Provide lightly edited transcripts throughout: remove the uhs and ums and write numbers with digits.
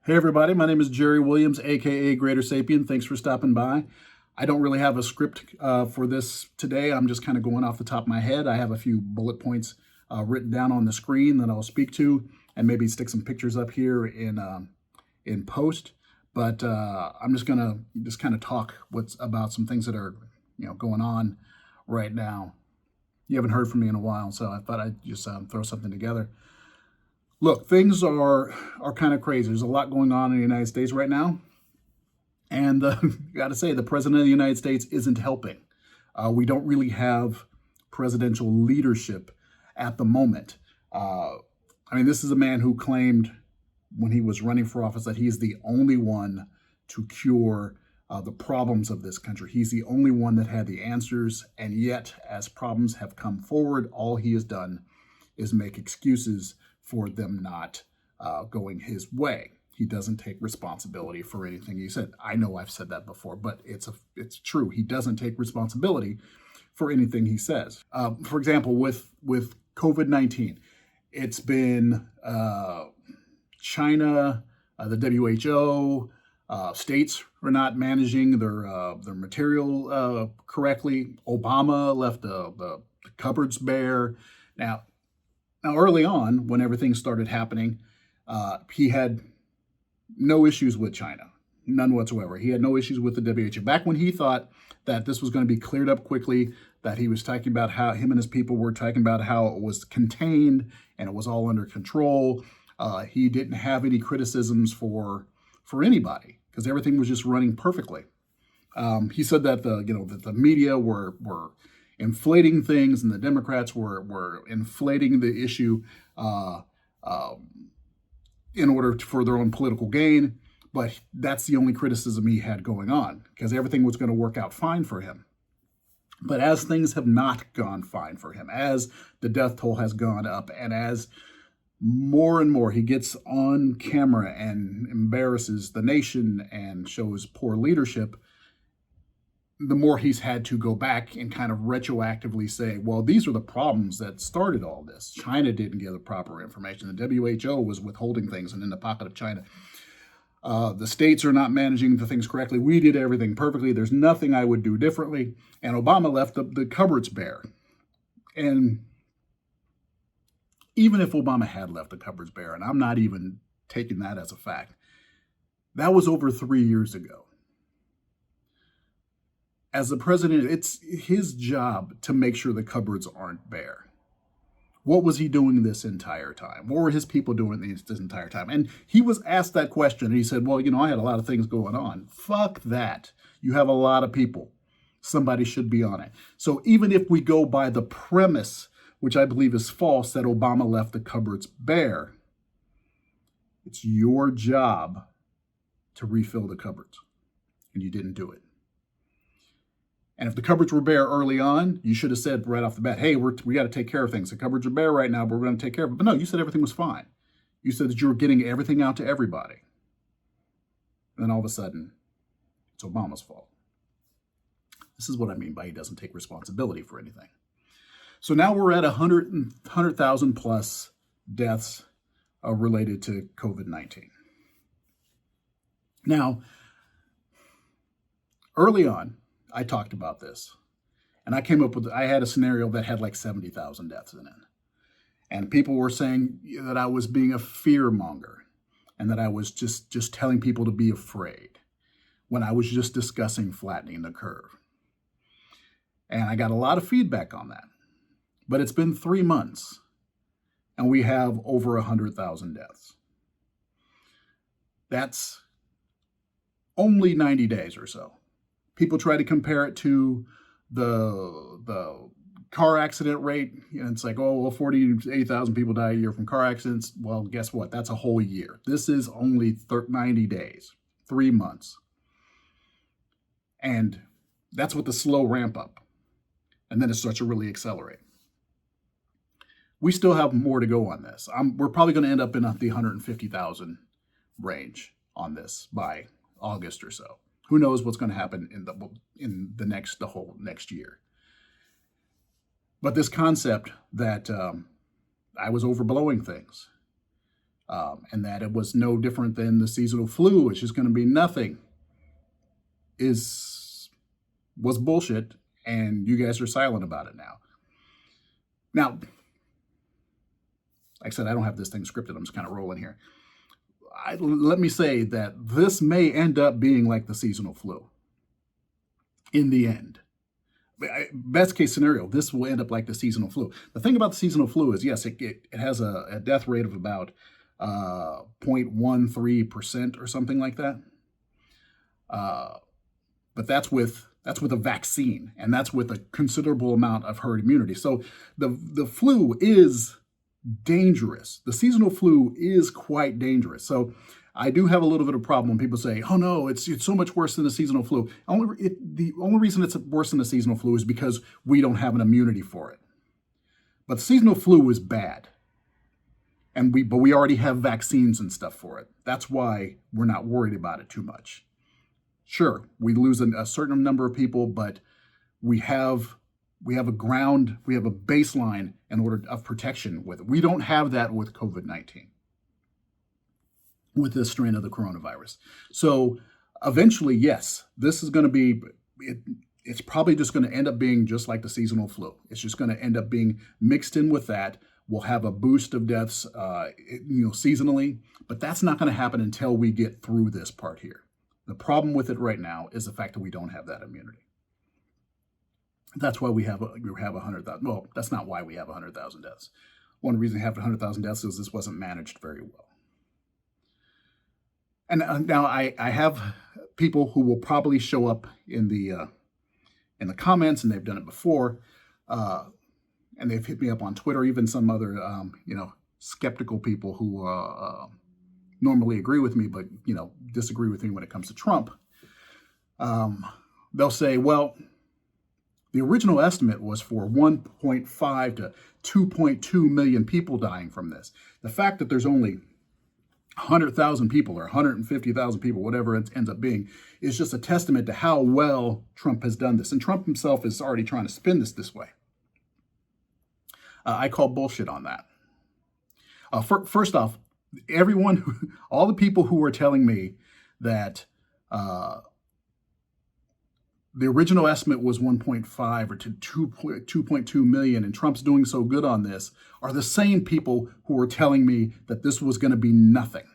Hey everybody, my name is Jerry Williams, aka Greater Sapien. Thanks for stopping by. I don't really have a script for this today. I'm just kind of going off the top of my head. I have a few bullet points written down on the screen that I'll speak to, and maybe stick some pictures up here in post. But I'm just gonna kind of talk about some things that are going on right now. You haven't heard from me in a while, so I thought I'd just throw something together. Look, things are kind of crazy. There's a lot going on in the United States right now. And got to say, the president of the United States isn't helping. We don't really have presidential leadership at the moment. This is a man who claimed when he was running for office that he's the only one to cure the problems of this country. He's the only one that had the answers. And yet, as problems have come forward, all he has done is make excuses for them not going his way. He doesn't take responsibility for anything he said. I know I've said that before, but it's true. He doesn't take responsibility for anything he says. For example, with COVID-19, it's been China, the WHO, states are not managing their material correctly. Obama left the cupboards bare. Now, early on, when everything started happening, he had no issues with China, none whatsoever. He had no issues with the WHO. Back when he thought that this was going to be cleared up quickly, that he was talking about how him and his people were talking about how it was contained and it was all under control. He didn't have any criticisms for anybody because everything was just running perfectly. He said that the media were inflating things, and the Democrats were inflating the issue in order for their own political gain. But that's the only criticism he had going on, because everything was going to work out fine for him. But as things have not gone fine for him, as the death toll has gone up, and as more and more he gets on camera and embarrasses the nation and shows poor leadership, the more he's had to go back and kind of retroactively say, well, these are the problems that started all this. China didn't give the proper information. The WHO was withholding things and in the pocket of China. The states are not managing the things correctly. We did everything perfectly. There's nothing I would do differently. And Obama left the cupboards bare. And even if Obama had left the cupboards bare, and I'm not even taking that as a fact, that was over 3 years ago. As the president, it's his job to make sure the cupboards aren't bare. What was he doing this entire time? What were his people doing this entire time? And he was asked that question, and he said, well, I had a lot of things going on. Fuck that. You have a lot of people. Somebody should be on it. So even if we go by the premise, which I believe is false, that Obama left the cupboards bare, it's your job to refill the cupboards, and you didn't do it. And if the cupboards were bare early on, you should have said right off the bat, hey, we got to take care of things. The cupboards are bare right now, but we're going to take care of it. But no, you said everything was fine. You said that you were getting everything out to everybody. And then all of a sudden, it's Obama's fault. This is what I mean by he doesn't take responsibility for anything. So now we're at 100,000 plus deaths related to COVID-19. Now, early on, I talked about this, and I had a scenario that had like 70,000 deaths in it. And people were saying that I was being a fear monger and that I was just telling people to be afraid when I was just discussing flattening the curve. And I got a lot of feedback on that. But it's been 3 months and we have over 100,000 deaths. That's only 90 days or so. People try to compare it to the car accident rate. It's like, 48,000 people die a year from car accidents. Well, guess what? That's a whole year. This is only 90 days, 3 months. And that's with the slow ramp up. And then it starts to really accelerate. We still have more to go on this. We're probably going to end up in the 150,000 range on this by August or so. Who knows what's going to happen in the whole next year. But this concept that I was overblowing things, and that it was no different than the seasonal flu. It's just going to be nothing. Was bullshit, and you guys are silent about it now. Now, like I said, I don't have this thing scripted. I'm just kind of rolling here. Let me say that this may end up being like the seasonal flu in the end. Best case scenario, this will end up like the seasonal flu. The thing about the seasonal flu is, yes, it has a death rate of about 0.13% or something like that. But that's with a vaccine, and that's with a considerable amount of herd immunity. So the flu is dangerous. The seasonal flu is quite dangerous. So I do have a little bit of problem when people say, "Oh no, it's so much worse than the seasonal flu." The only reason it's worse than the seasonal flu is because we don't have an immunity for it. But the seasonal flu is bad, but we already have vaccines and stuff for it. That's why we're not worried about it too much. Sure, we lose a certain number of people, but we have a baseline in order of protection with it. We don't have that with COVID-19, with this strain of the coronavirus. So eventually, yes, this is going to be, it's probably just going to end up being just like the seasonal flu. It's just going to end up being mixed in with that. We'll have a boost of deaths, seasonally, but that's not going to happen until we get through this part here. The problem with it right now is the fact that we don't have that immunity. That's why we have 100,000. Well, that's not why we have 100,000 deaths. One reason we have 100,000 deaths is this wasn't managed very well. And now I have people who will probably show up in the comments, and they've done it before, and they've hit me up on Twitter. Even some other skeptical people who normally agree with me, but disagree with me when it comes to Trump. They'll say, well, the original estimate was for 1.5 to 2.2 million people dying from this. The fact that there's only 100,000 people or 150,000 people, whatever it ends up being, is just a testament to how well Trump has done this. And Trump himself is already trying to spin this way. I call bullshit on that. First off, all the people who were telling me that the original estimate was 1.5 or to 2.2 million, and Trump's doing so good on this, are the same people who were telling me that this was going to be nothing,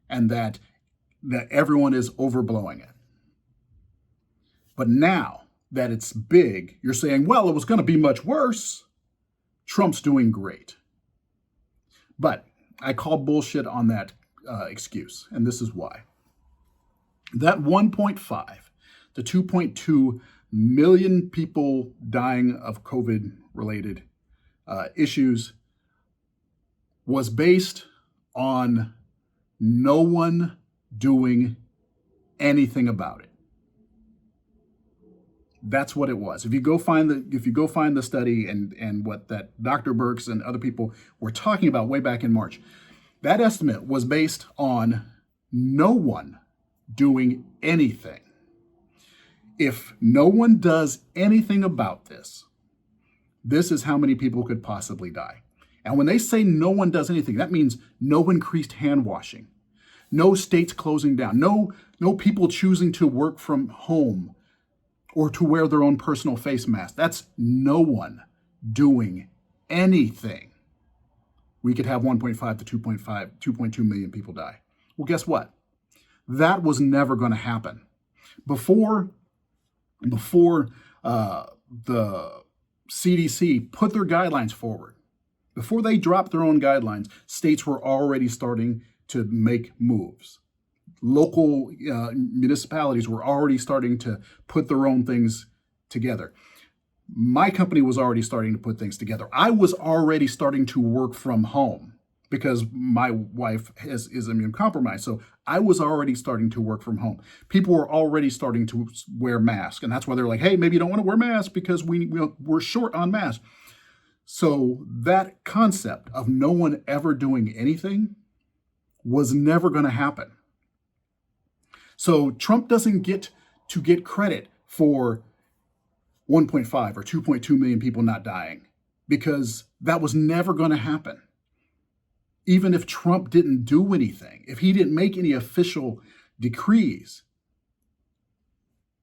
and that everyone is overblowing it. But now that it's big, you're saying, well, it was going to be much worse. Trump's doing great. But I call bullshit on that excuse, and this is why. That 1.5 to 2.2 million people dying of COVID-related issues was based on no one doing anything about it. That's what it was. If you go find the study and what that Dr. Birx and other people were talking about way back in March, that estimate was based on no one doing anything. If no one does anything about this, this is how many people could possibly die. And when they say no one does anything, that means no increased hand washing, no states closing down, no people choosing to work from home or to wear their own personal face mask. That's no one doing anything. We could have 1.5 to 2.2 million people die. Well, guess what? That was never going to happen. Before the CDC put their guidelines forward, before they dropped their own guidelines, states were already starting to make moves. Local municipalities were already starting to put their own things together. My company was already starting to put things together. I was already starting to work from home because my wife is immune compromised. So I was already starting to work from home. People were already starting to wear masks. And that's why they're like, hey, maybe you don't want to wear masks because we're short on masks. So that concept of no one ever doing anything was never going to happen. So Trump doesn't get credit for 1.5 or 2.2 million people not dying because that was never going to happen. even if Trump didn't do anything, if he didn't make any official decrees,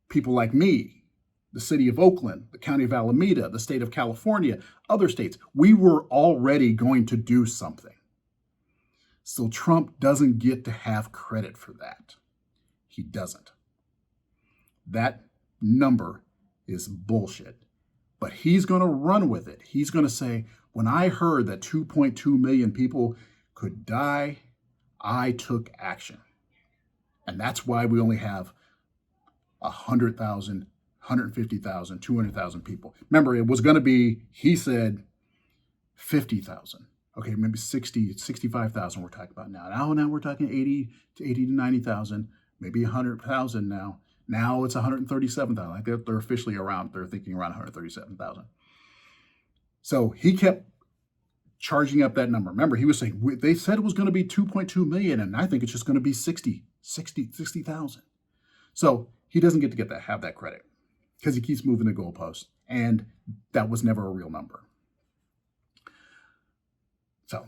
people like me, the city of Oakland, the county of Alameda, the state of California, other states, we were already going to do something. So Trump doesn't get to have credit for that. He doesn't. That number is bullshit. But he's going to run with it. He's going to say, when I heard that 2.2 million people could die, I took action. And that's why we only have 100,000, 150,000, 200,000 people. Remember, it was going to be, he said, 50,000. Okay, maybe 60, 65,000 we're talking about now. Now we're talking 80 to 90,000, maybe 100,000 now. Now it's 137,000. I think they're officially around, they're thinking around 137,000. So he kept charging up that number. Remember, he was saying, they said it was going to be 2.2 million, and I think it's just going to be 60,000. So he doesn't get to have that credit because he keeps moving the goalposts, and that was never a real number. So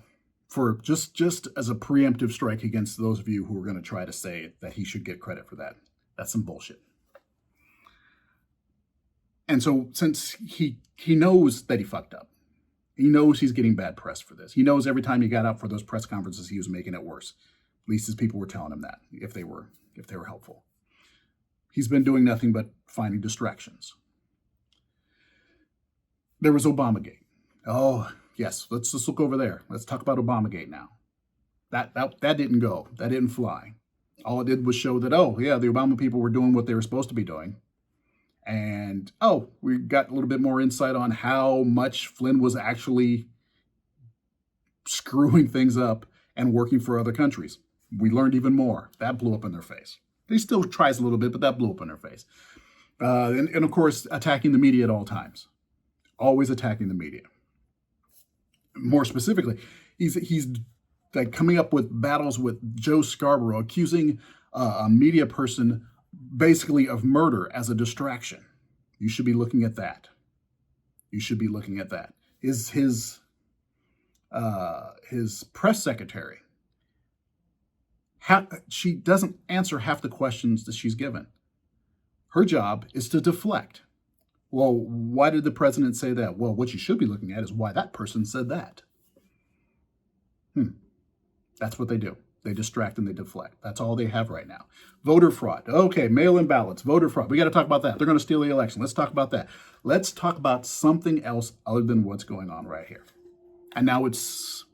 for just as a preemptive strike against those of you who are going to try to say that he should get credit for that, that's some bullshit. And so since he knows that he fucked up, he knows he's getting bad press for this. He knows every time he got up for those press conferences, he was making it worse. At least his people were telling him that, if they were helpful. He's been doing nothing but finding distractions. There was Obamagate. Oh, yes, let's just look over there. Let's talk about Obamagate now. That didn't go. That didn't fly. All it did was show that, oh, yeah, the Obama people were doing what they were supposed to be doing. And, oh, we got a little bit more insight on how much Flynn was actually screwing things up and working for other countries. We learned even more. That blew up in their face. He still tries a little bit, but that blew up in their face. And of course, attacking the media at all times. Always attacking the media. More specifically, he's like coming up with battles with Joe Scarborough, accusing a media person basically of murder as a distraction. You should be looking at that. You should be looking at that. His press secretary, she doesn't answer half the questions that she's given. Her job is to deflect. Well, why did the president say that? Well, what you should be looking at is why that person said that. That's what they do. They distract and they deflect. That's all they have right now. Voter fraud. Okay, mail-in ballots, voter fraud. We got to talk about that. They're going to steal the election. Let's talk about that. Let's talk about something else other than what's going on right here. And now it's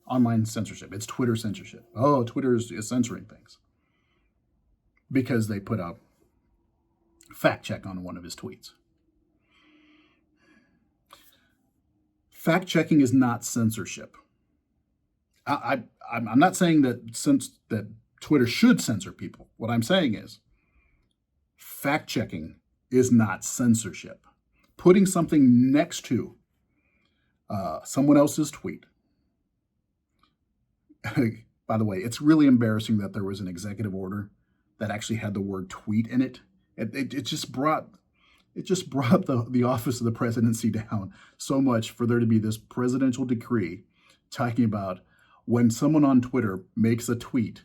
online censorship. It's Twitter censorship. Oh, Twitter is censoring things because they put a fact check on one of his tweets. Fact checking is not censorship. I'm not saying that Twitter should censor people. What I'm saying is fact checking is not censorship. Putting something next to someone else's tweet. By the way, it's really embarrassing that there was an executive order that actually had the word tweet in it. It just brought the office of the presidency down so much for there to be this presidential decree talking about when someone on Twitter makes a tweet.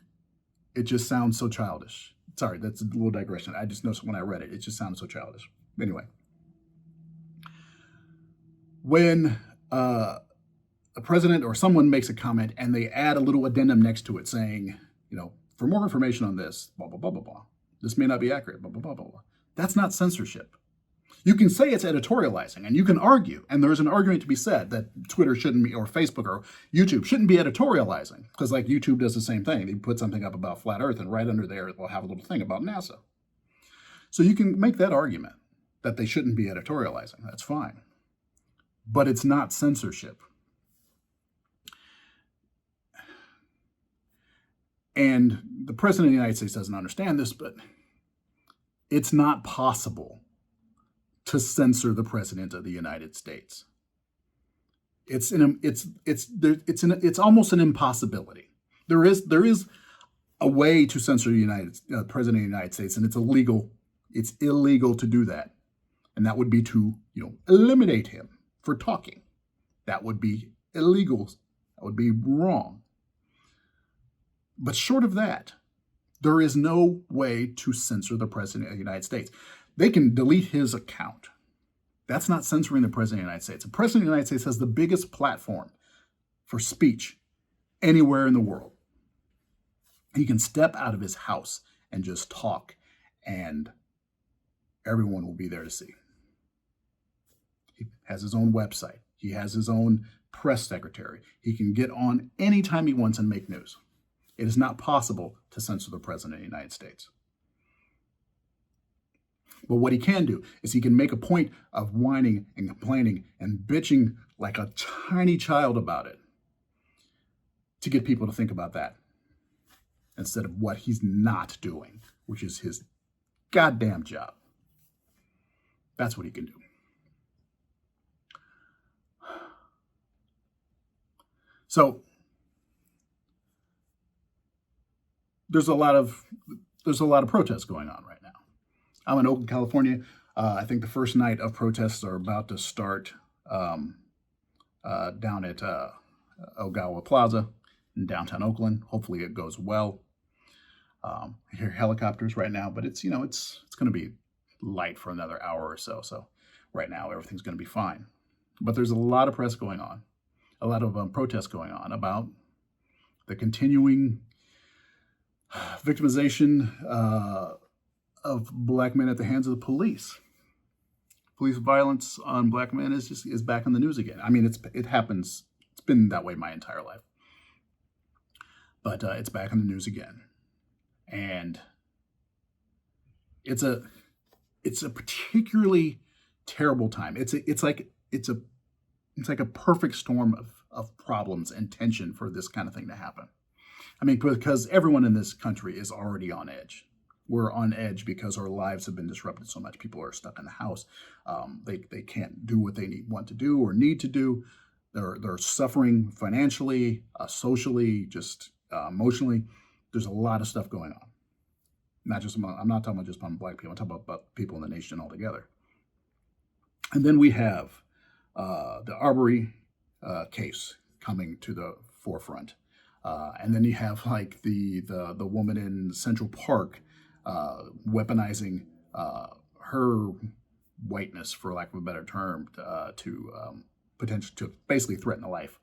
It just sounds so childish. Sorry, that's a little digression. I just know when I read it, it just sounded so childish. Anyway, when a president or someone makes a comment and they add a little addendum next to it saying, for more information on this, blah, blah, blah, blah, blah. This may not be accurate, blah, blah, blah, blah, blah. That's not censorship. You can say it's editorializing, and you can argue, and there's an argument to be said that Twitter shouldn't be, or Facebook or YouTube shouldn't be editorializing, because like YouTube does the same thing. They put something up about flat Earth, and right under there they'll have a little thing about NASA. So you can make that argument that they shouldn't be editorializing. That's fine. But it's not censorship. And the President of the United States doesn't understand this, but it's not possible to censor the President of the United States. It's almost an impossibility. There is a way to censor the President of the United States, and it's illegal. It's illegal to do that, and that would be to eliminate him for talking. That would be illegal, That would be wrong. But short of that, there is no way to censor the President of the United States. They can delete his account. That's not censoring the President of the United States. The President of the United States has the biggest platform for speech anywhere in the world. He can step out of his house and just talk, and everyone will be there to see. He has his own website. He has his own press secretary. He can get on anytime he wants and make news. It is not possible to censor the President of the United States. But what he can do is he can make a point of whining and complaining and bitching like a tiny child about it to get people to think about that instead of what he's not doing, which is his goddamn job. That's what he can do. So there's a lot of protests going on right now. I'm in Oakland, California. I think the first night of protests are about to start down at Ogawa Plaza in downtown Oakland. Hopefully it goes well. I hear helicopters right now, but it's going to be light for another hour or so. So right now everything's going to be fine. But there's a lot of press going on, a lot of protests going on about the continuing victimization of black men at the hands of the police. Police violence on black men is back in the news again. I mean, it happens. It's been that way my entire life, but it's back in the news again, and it's a particularly terrible time. It's like a perfect storm of problems and tension for this kind of thing to happen. I mean, because everyone in this country is already on edge. We're on edge because our lives have been disrupted so much. People are stuck in the house. They can't do what they want to do or need to do. They're suffering financially, socially, just emotionally. There's a lot of stuff going on. I'm not talking about just on black people. I'm talking about people in the nation altogether. And then we have the Arbery case coming to the forefront. And then you have like the woman in Central Park weaponizing her whiteness, for lack of a better term, to basically threaten the life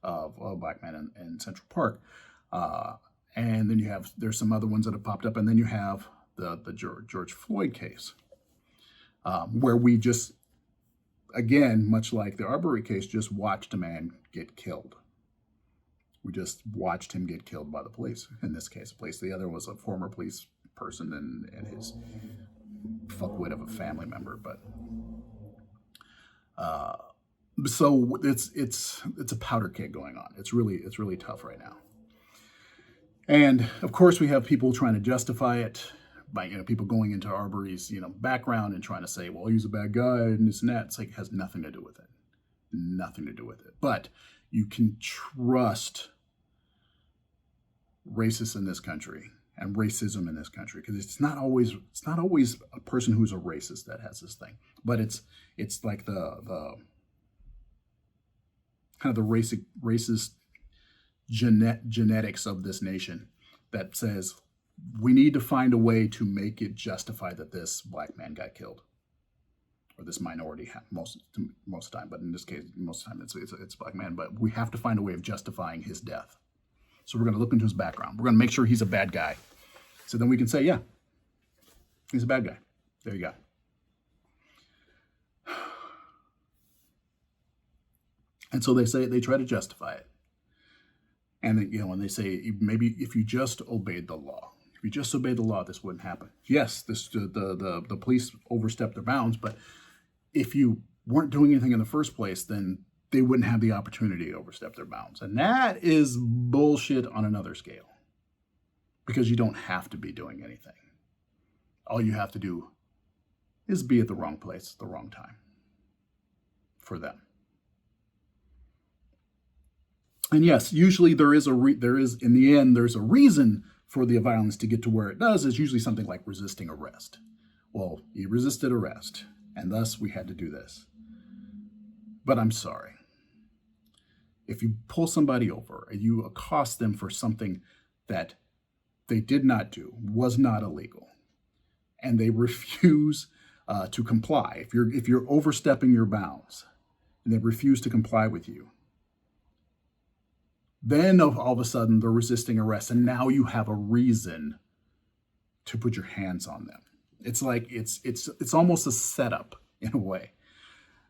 of a black man in Central Park. And then there's some other ones that have popped up, and then you have the George Floyd case, where we just, again, much like the Arbery case, just watched a man get killed. We just watched him get killed by the police. In this case, the other was a former police person and his fuckwit of a family member. But so it's a powder keg going on. It's really tough right now. And of course, we have people trying to justify it by people going into Arbery's background and trying to say, well, he's a bad guy and this and that. It's like it has nothing to do with it. Nothing to do with it. But you can trust racists in this country and racism in this country, because it's not always a person who's a racist that has this thing, but it's like the kind of the racist genetics of this nation that says we need to find a way to make it justify that this black man got killed, or this minority most of the time, but in this case, most of the time it's a black man. But we have to find a way of justifying his death. So we're going to look into his background. We're going to make sure he's a bad guy. So then we can say, yeah, he's a bad guy. There you go. And so they try to justify it. And then, when they say maybe if you just obeyed the law, this wouldn't happen. Yes, the police overstepped their bounds, but if you weren't doing anything in the first place, then they wouldn't have the opportunity to overstep their bounds. And that is bullshit on another scale, because you don't have to be doing anything. All you have to do is be at the wrong place at the wrong time for them. And yes, usually there's a reason for the violence to get to where it does. Is usually something like resisting arrest. Well, you resisted arrest, and thus we had to do this. But I'm sorry. If you pull somebody over and you accost them for something that they did not do, was not illegal, and they refuse to comply, if you're overstepping your bounds and they refuse to comply with you, then all of a sudden they're resisting arrest, and now you have a reason to put your hands on them. It's like it's almost a setup in a way.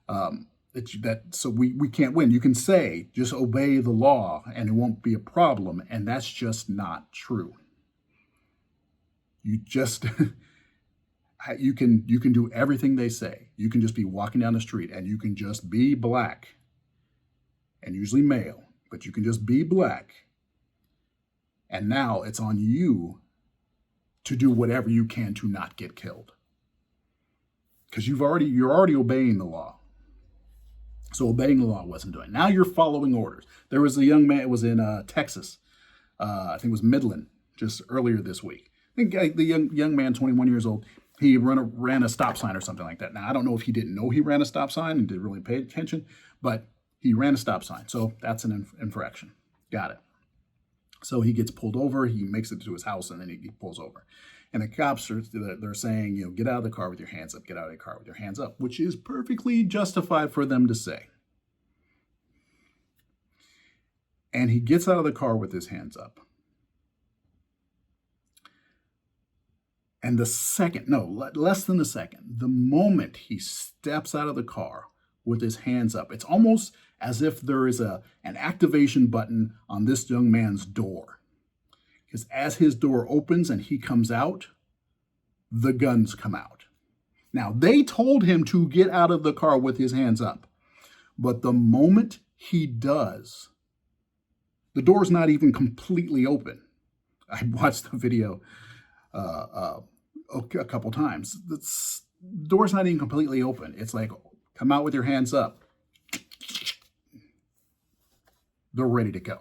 So we can't win. You can say just obey the law and it won't be a problem, and that's just not true. You just you can do everything they say. You can just be walking down the street and you can just be black, and usually male, but you can just be black. And now it's on you to do whatever you can to not get killed, because you're already obeying the law. So obeying the law wasn't doing it. Now you're following orders. There was a young man, it was in Texas, I think it was Midland, just earlier this week. I think the young man, 21 years old, he ran a stop sign or something like that. Now, I don't know if he didn't know he ran a stop sign and didn't really pay attention, but he ran a stop sign. So that's an infraction. Got it. So he gets pulled over, he makes it to his house, and then he pulls over. And the cops they're saying, get out of the car with your hands up, get out of the car with your hands up, which is perfectly justified for them to say. And he gets out of the car with his hands up. And less than a second, the moment he steps out of the car with his hands up, it's almost as if there is an activation button on this young man's door. Because as his door opens and he comes out, the guns come out. Now, they told him to get out of the car with his hands up. But the moment he does, the door's not even completely open. I watched the video a couple times. The door's not even completely open. It's like, come out with your hands up. They're ready to go.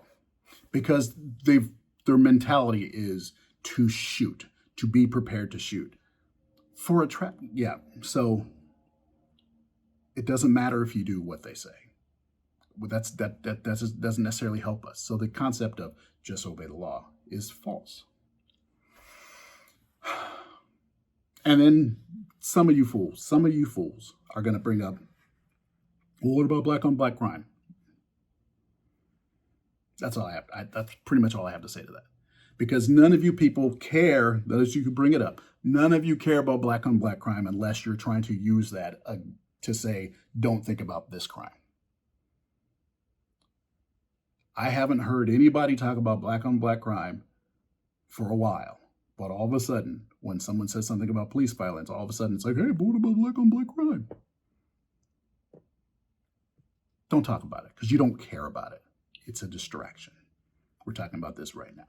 Because their mentality is to shoot, to be prepared to shoot. For a trap, yeah. So it doesn't matter if you do what they say. That doesn't necessarily help us. So the concept of just obey the law is false. And then some of you fools are going to bring up, well, what about black on black crime? That's all I have. That's pretty much all I have to say to that. Because none of you people care, as you could bring it up, none of you care about black on black crime unless you're trying to use that to say, don't think about this crime. I haven't heard anybody talk about black on black crime for a while. But all of a sudden, when someone says something about police violence, all of a sudden it's like, hey, but what about black on black crime? Don't talk about it because you don't care about it. It's a distraction. We're talking about this right now.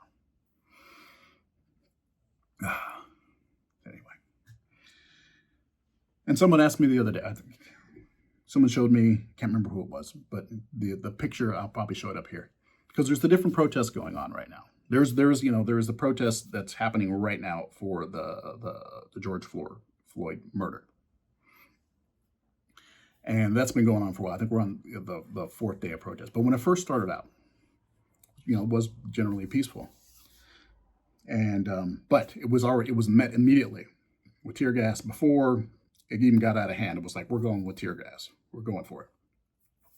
Anyway. And someone asked me the other day, someone showed me, can't remember who it was, but the picture, I'll probably show it up here. Because there's the different protests going on right now. There's the protest that's happening right now for the George Floyd murder. And that's been going on for a while. I think we're on the fourth day of protest. But when it first started out, it was generally peaceful. And but it was met immediately with tear gas before it even got out of hand. It was like, we're going with tear gas. We're going for it.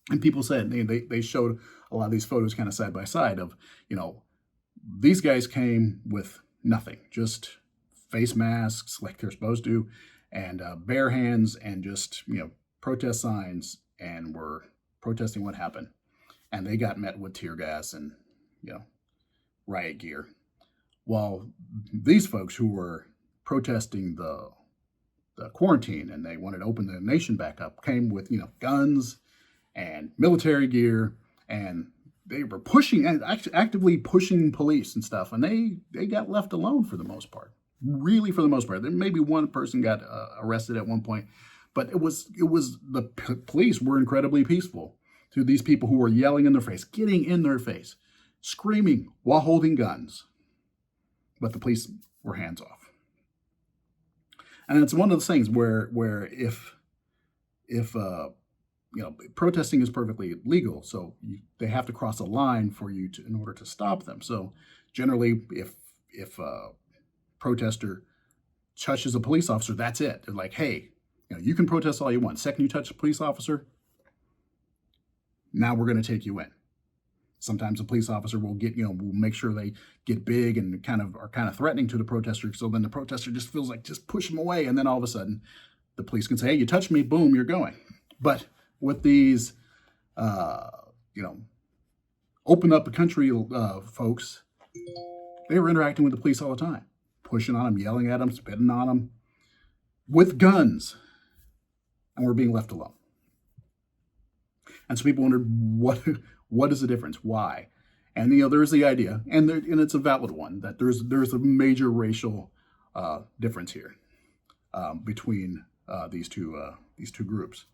And people said, they showed a lot of these photos kind of side by side of, these guys came with nothing, just face masks like they're supposed to, and bare hands and just, protest signs, and were protesting what happened. And they got met with tear gas and, riot gear. While these folks who were protesting the quarantine and they wanted to open the nation back up came with, guns and military gear, and they were actively pushing police and stuff, and they got left alone for the most part. Really, for the most part. There maybe one person got arrested at one point, but it was the police were incredibly peaceful to these people who were yelling in their face, getting in their face, screaming while holding guns. But the police were hands off. And it's one of those things where if protesting is perfectly legal, so they have to cross a line for you in order to stop them. So generally, if a protester touches a police officer, that's it. They're like, hey, you can protest all you want. Second you touch a police officer, now we're going to take you in. Sometimes a police officer will will make sure they get big and are kind of threatening to the protester. So then the protester just feels like just push them away, and then all of a sudden, the police can say, hey, you touched me, boom, you're going. But with these, open up the country folks, they were interacting with the police all the time, pushing on them, yelling at them, spitting on them, with guns, and we're being left alone. And so people wondered, what is the difference? Why? And there's the idea, and it's a valid one, that there's a major racial difference here between these two groups.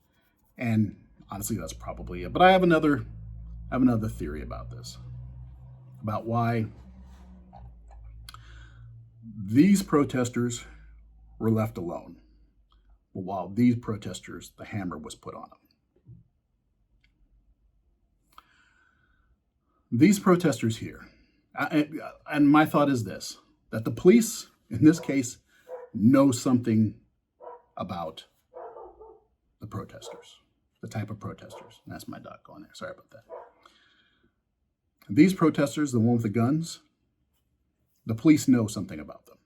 And honestly, that's probably it. But I have another theory about this, about why these protesters were left alone, while these protesters, the hammer was put on them. These protesters here, and my thought is this, that the police, in this case, know something about the protesters, the type of protesters. And that's my dog going there. Sorry about that. These protesters, the one with the guns, the police know something about them.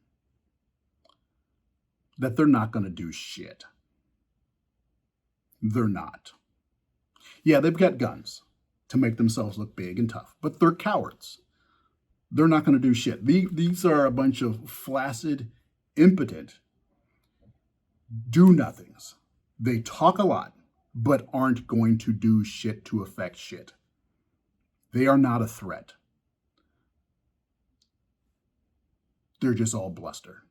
That they're not going to do shit. They're not. Yeah, they've got guns to make themselves look big and tough, but they're cowards. They're not going to do shit. These are a bunch of flaccid, impotent, do-nothings. They talk a lot, but aren't going to do shit to affect shit. They are not a threat. They're just all bluster.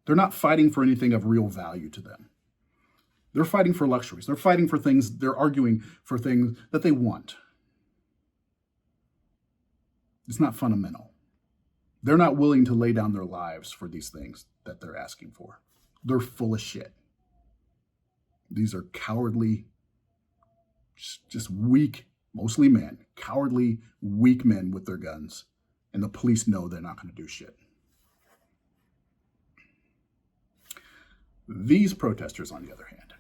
They're not fighting for anything of real value to them. They're fighting for luxuries. They're fighting for things, they're arguing for things that they want. It's not fundamental. They're not willing to lay down their lives for these things that they're asking for. They're full of shit. These are cowardly, just weak, mostly men, cowardly, weak men with their guns. And the police know they're not going to do shit. These protesters, on the other hand,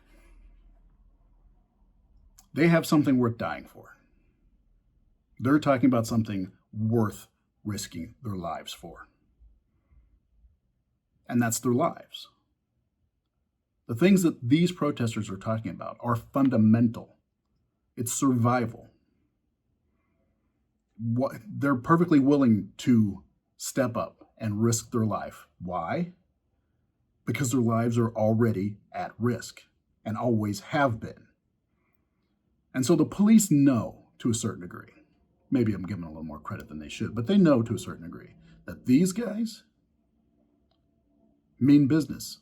they have something worth dying for. They're talking about something worth risking their lives for. And that's their lives. The things that these protesters are talking about are fundamental. It's survival. They're perfectly willing to step up and risk their life. Why? Because their lives are already at risk and always have been. And so the police know to a certain degree, maybe I'm giving a little more credit than they should, but they know to a certain degree that these guys mean business.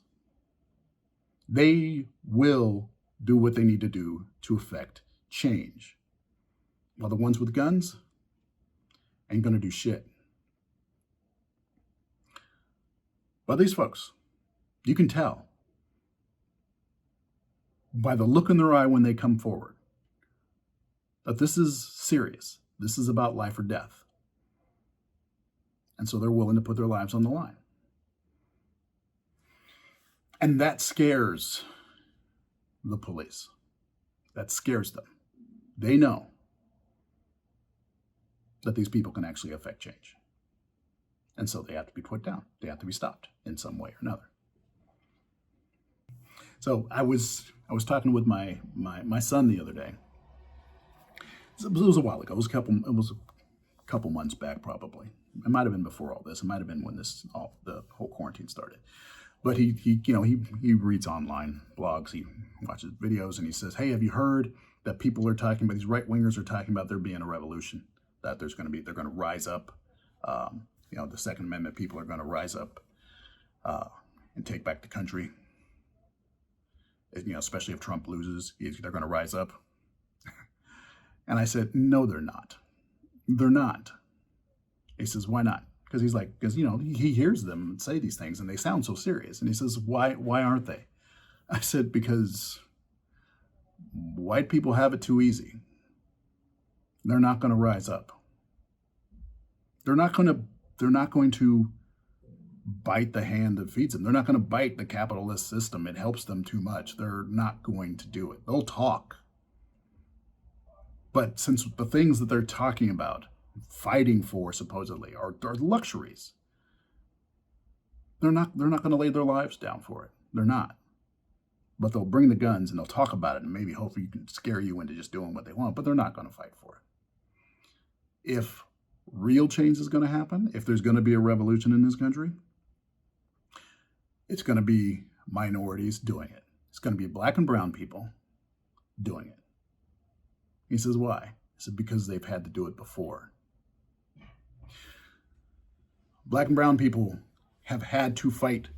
They will do what they need to do to affect change. While the ones with guns ain't gonna do shit. But these folks, you can tell by the look in their eye when they come forward that this is serious. This is about life or death. And so they're willing to put their lives on the line. And that scares the police. That scares them. They know that these people can actually affect change. And so they have to be put down. They have to be stopped in some way or another. So I was talking with my son the other day. It was a while ago. It was a couple months back, probably. It might have been before all this. It might have been when the whole quarantine started. But he reads online blogs, he watches videos, and he says, "Hey, have you heard that people are talking about, these right wingers are talking about there being a revolution, that they're going to rise up, the Second Amendment people are going to rise up and take back the country. Especially if Trump loses, they're going to rise up." And I said, "No, they're not. They're not." He says, "Why not?" Because he's like, he hears them say these things and they sound so serious. And he says, why aren't they? I said, because white people have it too easy. They're not going to rise up. They're not going to bite the hand that feeds them. They're not going to bite the capitalist system. It helps them too much. They're not going to do it. They'll talk. But since the things that they're talking about, fighting for supposedly, are luxuries, they're not going to lay their lives down for it. They're not. But they'll bring the guns and they'll talk about it and maybe hopefully you can scare you into just doing what they want, but they're not going to fight for it. If real change is going to happen, if there's going to be a revolution in this country, it's going to be minorities doing it. It's going to be black and brown people doing it. He says, why? He said, because they've had to do it before. Black and brown people have had to fight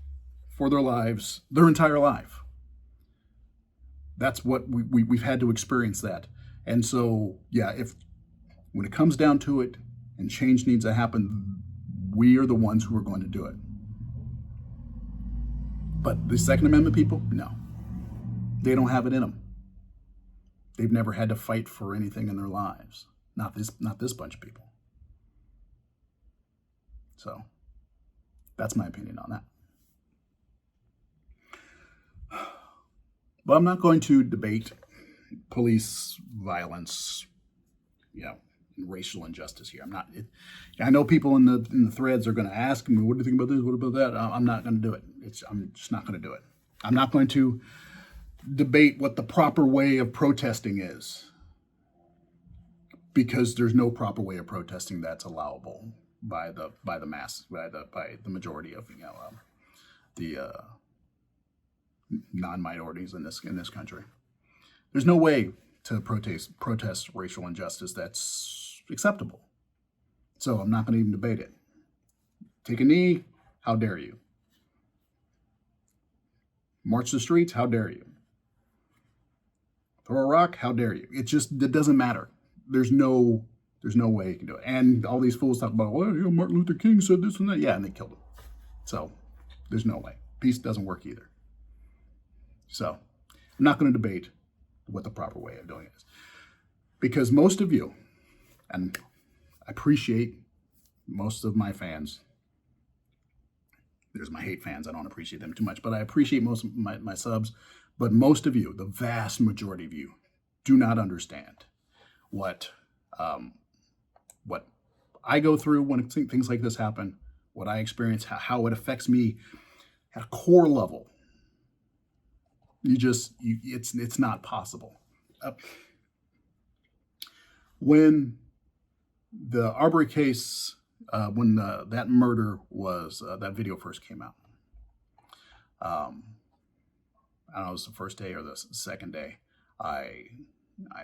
for their lives their entire life. That's what we've had to experience that. And so, yeah, when it comes down to it and change needs to happen, we are the ones who are going to do it. But the Second Amendment people, no. They don't have it in them. They've never had to fight for anything in their lives. Not this bunch of people. So, that's my opinion on that. But I'm not going to debate police violence, racial injustice here. I'm not. I know people in the threads are going to ask me, "What do you think about this? What about that?" I'm not going to do it. I'm just not going to do it. I'm not going to debate what the proper way of protesting is, because there's no proper way of protesting that's allowable by the mass, by the majority of the non-minorities in this country. There's no way to protest racial injustice that's acceptable. So I'm not going to even debate it. Take a knee, how dare you? March the streets, how dare you? Throw a rock, how dare you? It doesn't matter. There's no way you can do it. And all these fools talk about, well, Martin Luther King said this and that. Yeah, and they killed him. So there's no way. Peace doesn't work either. So I'm not going to debate what the proper way of doing it is. Because most of you, and I appreciate most of my fans, there's my hate fans, I don't appreciate them too much, but I appreciate most of my subs, but most of you, the vast majority of you, do not understand what I go through when things like this happen, what I experience, how it affects me at a core level. It's not possible. When the Arbery case, when that murder was, that video first came out, I don't know, it was the first day or the second day, I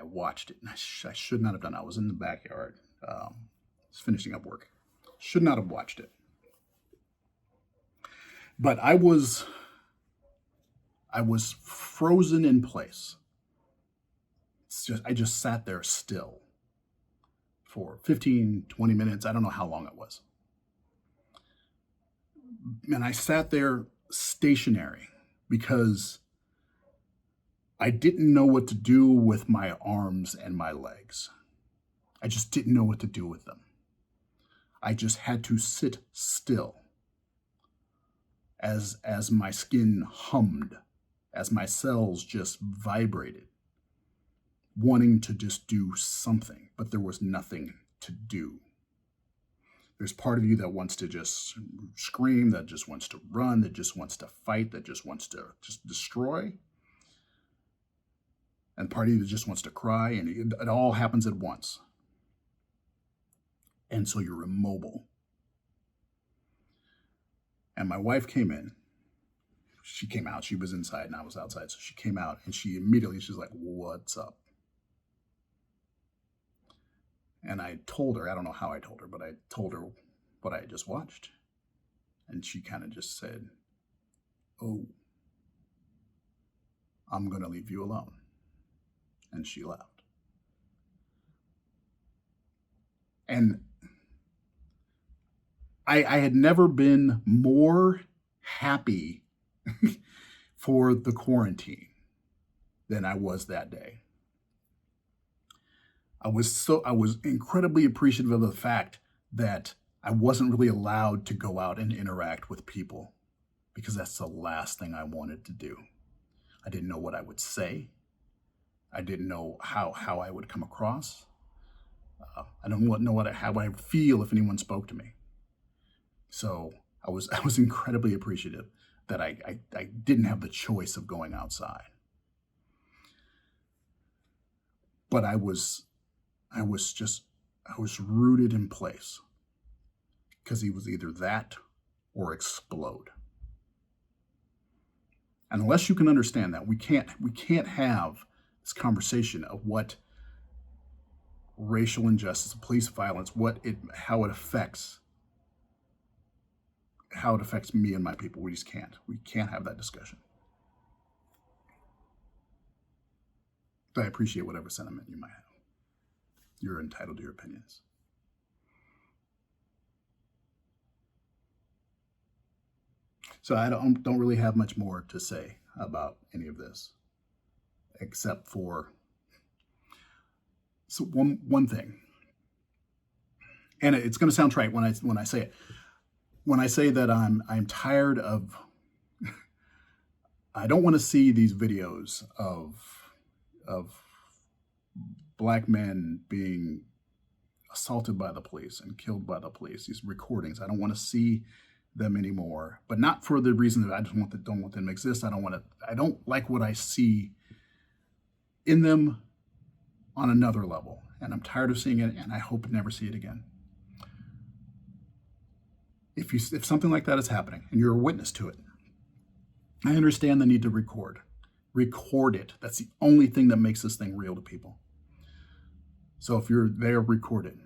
watched it. I should not have done it. I was in the backyard, was finishing up work. Should not have watched it. But I was frozen in place. I just sat there still for 15, 20 minutes. I don't know how long it was. And I sat there stationary because I didn't know what to do with my arms and my legs. I just didn't know what to do with them. I just had to sit still as my skin hummed, as my cells just vibrated, wanting to just do something, but there was nothing to do. There's part of you that wants to just scream, that just wants to run, that just wants to fight, that just wants to just destroy. And part of you that just wants to cry, and it all happens at once. And so you're immobile. And my wife came in. She came out. She was inside and I was outside. So she came out and she's like, "What's up?" And I told her, I don't know how I told her, but I told her what I had just watched. And she kind of just said, "Oh, I'm going to leave you alone." And she left. And I had never been more happy for the quarantine than I was that day. I was incredibly appreciative of the fact that I wasn't really allowed to go out and interact with people, because that's the last thing I wanted to do. I didn't know what I would say. I didn't know how I would come across. I don't know how I would feel if anyone spoke to me. So I was incredibly appreciative that I didn't have the choice of going outside. But I was rooted in place, because he was either that or explode. And unless you can understand that, we can't have this conversation of what racial injustice, police violence, how it affects me and my people. We just can't. We can't have that discussion. But I appreciate whatever sentiment you might have. You're entitled to your opinions. So I don't really have much more to say about any of this, except for one thing. And it's going to sound trite when I say it. When I say that I'm tired of, I don't want to see these videos of Black men being assaulted by the police and killed by the police, these recordings. I don't want to see them anymore, but not for the reason that I just don't want them to exist. I don't like what I see in them on another level, and I'm tired of seeing it, and I hope to never see it again. If something like that is happening and you're a witness to it, I understand the need to record it. That's the only thing that makes this thing real to people. So if you're there, record it.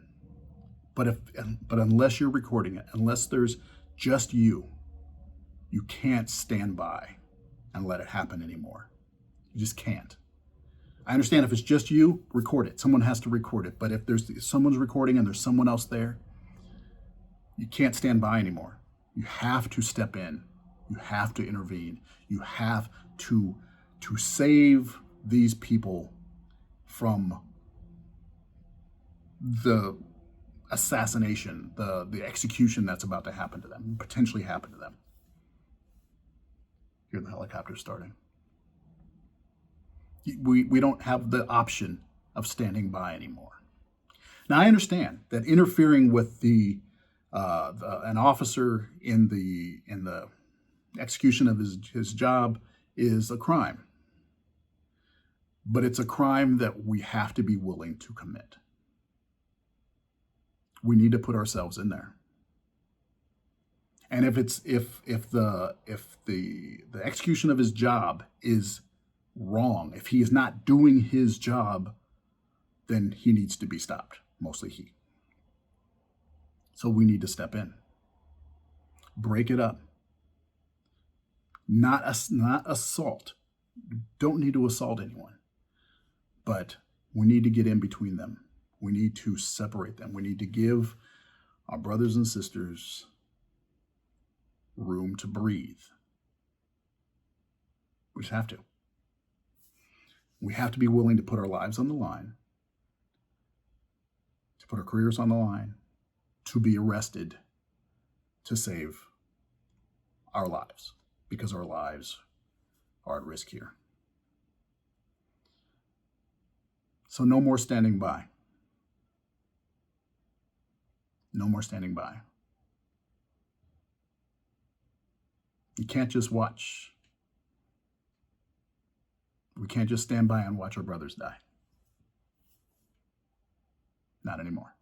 But unless you're recording it, unless there's just you can't stand by and let it happen anymore. You just can't. I understand if it's just you, record it. Someone has to record it. But if someone's recording and there's someone else there, you can't stand by anymore. You have to step in. You have to intervene. You have to save these people from the assassination, the execution that's about to happen to them, potentially happen to them. Hear the helicopter starting. We don't have the option of standing by anymore. Now, I understand that interfering with an officer in the execution of his job is a crime, but it's a crime that we have to be willing to commit. We need to put ourselves in there. And if the execution of his job is wrong, if he is not doing his job, then he needs to be stopped, mostly he. So we need to step in, break it up. Not assault. Don't need to assault anyone, but we need to get in between them. We need to separate them. We need to give our brothers and sisters room to breathe. We just have to. We have to be willing to put our lives on the line, to put our careers on the line, to be arrested, to save our lives, because our lives are at risk here. So no more standing by. No more standing by. You can't just watch. We can't just stand by and watch our brothers die. Not anymore.